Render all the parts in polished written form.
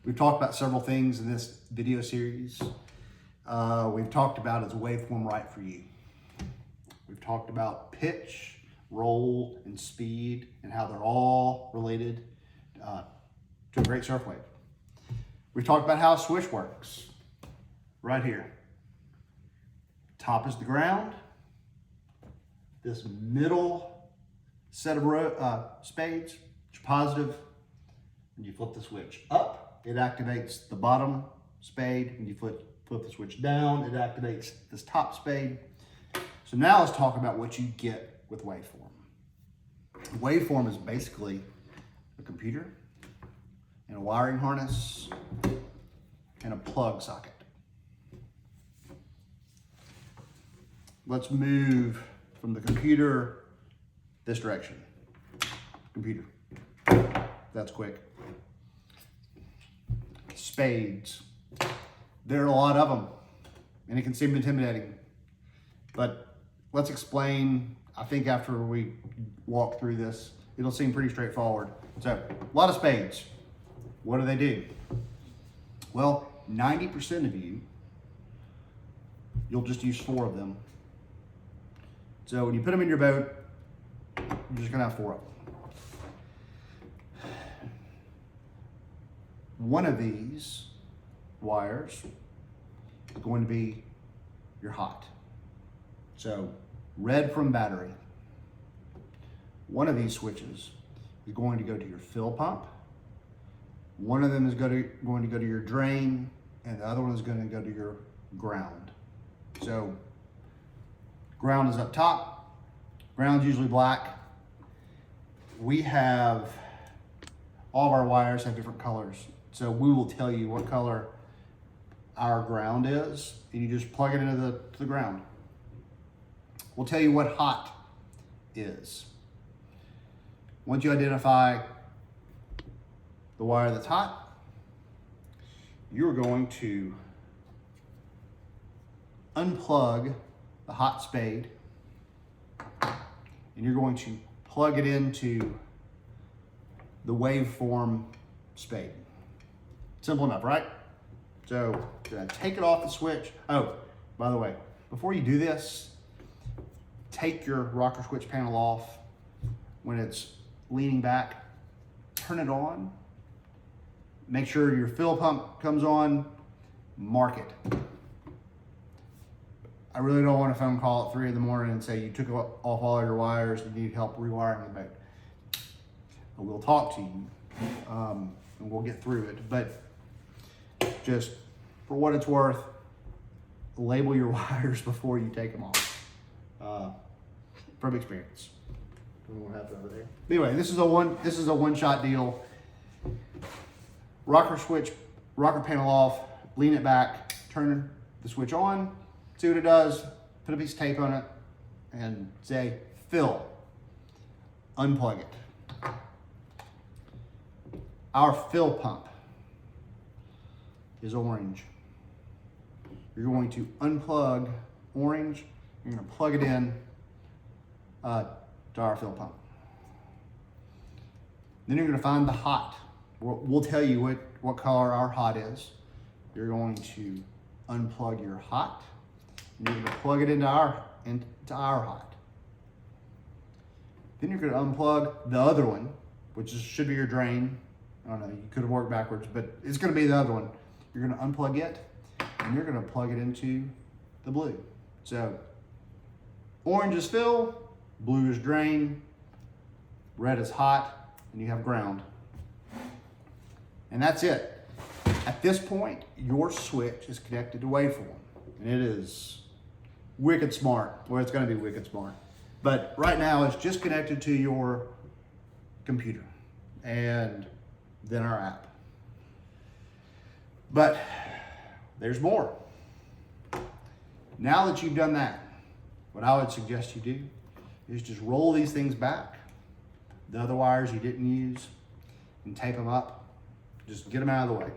We've talked about several things in this video series. We've talked about is a waveform right for you. We've talked about pitch, roll, and speed, and how they're all related to a great surf wave. We've talked about how a swish works. Right here. Top is the ground. This middle set of spades is positive. When you flip the switch up, it activates the bottom spade. When you flip the switch down, it activates this top spade. So now let's talk about what you get with waveform. Waveform is basically a computer and a wiring harness and a plug socket. Let's move from the computer this direction. Computer. That's quick. Spades. There are a lot of them, and it can seem intimidating. But let's explain. I think after we walk through this, it'll seem pretty straightforward. So, a lot of spades. What do? Well, 90% of you'll just use 4 of them. So when you put them in your boat, you're just gonna have 4 of them. One of these wires is going to be your hot. So red from battery. One of these switches is going to go to your fill pump. One of them is going to go to your drain, and the other one is going to go to your ground. So ground is up top. Ground's usually black. We have, all of our wires have different colors. So we will tell you what color our ground is, and you just plug it into the ground. We'll tell you what hot is. Once you identify the wire that's hot, you're going to unplug the hot spade, and you're going to plug it into the waveform spade. Simple enough, right? So, gonna take it off the switch. Oh, by the way, before you do this, take your rocker switch panel off. When it's leaning back, turn it on. Make sure your fill pump comes on, mark it. I really don't want a phone call at 3 in the morning and say you took off all your wires and you need help rewiring the boat. We'll talk to you and we'll get through it. But just for what it's worth, label your wires before you take them off. From experience. Don't know what happened over there. Anyway, this is a one-shot deal. Rocker panel off, lean it back, turn the switch on, see what it does, put a piece of tape on it, and say, fill. Unplug it. Our fill pump is orange. You're going to unplug orange, you're going to plug it in to our fill pump. Then you're going to find the hot. We'll tell you what color our hot is. You're going to unplug your hot, and you're going to plug it into our hot. Then you're going to unplug the other one, which should be your drain. I don't know, you could have worked backwards, but it's going to be the other one. You're going to unplug it, and you're going to plug it into the blue. So orange is fill, blue is drain, red is hot, and you have ground. And that's it. At this point, your switch is connected to waveform, and it is wicked smart. Well, it's going to be wicked smart. But right now, it's just connected to your computer and then our app. But there's more. Now that you've done that, what I would suggest you do is just roll these things back, the other wires you didn't use, and tape them up. Just get them out of the way.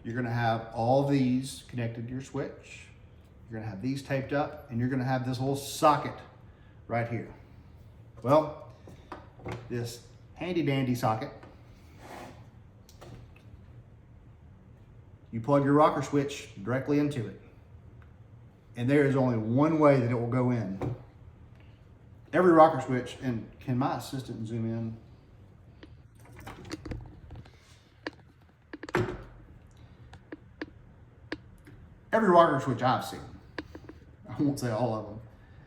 You're gonna have all these connected to your switch. You're gonna have these taped up, and you're gonna have this little socket right here. Well, this handy dandy socket you plug your rocker switch directly into it. And there is only one way that it will go in. Every rocker switch, and can my assistant zoom in? Every rocker switch I've seen, I won't say all of them,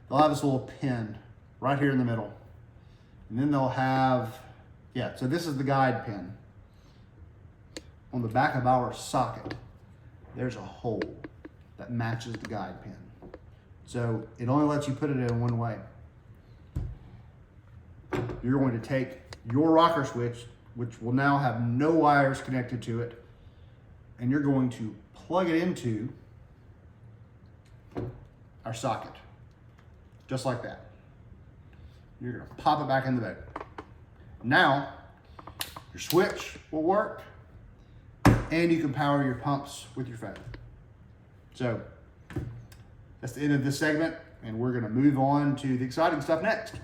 they'll have this little pin right here in the middle. And then they'll have, yeah, so this is the guide pin. On the back of our socket, there's a hole that matches the guide pin. So it only lets you put it in one way. You're going to take your rocker switch, which will now have no wires connected to it, and you're going to plug it into our socket, just like that. You're gonna pop it back in the boat. Now, your switch will work, and you can power your pumps with your phone. So, that's the end of this segment, and we're gonna move on to the exciting stuff next.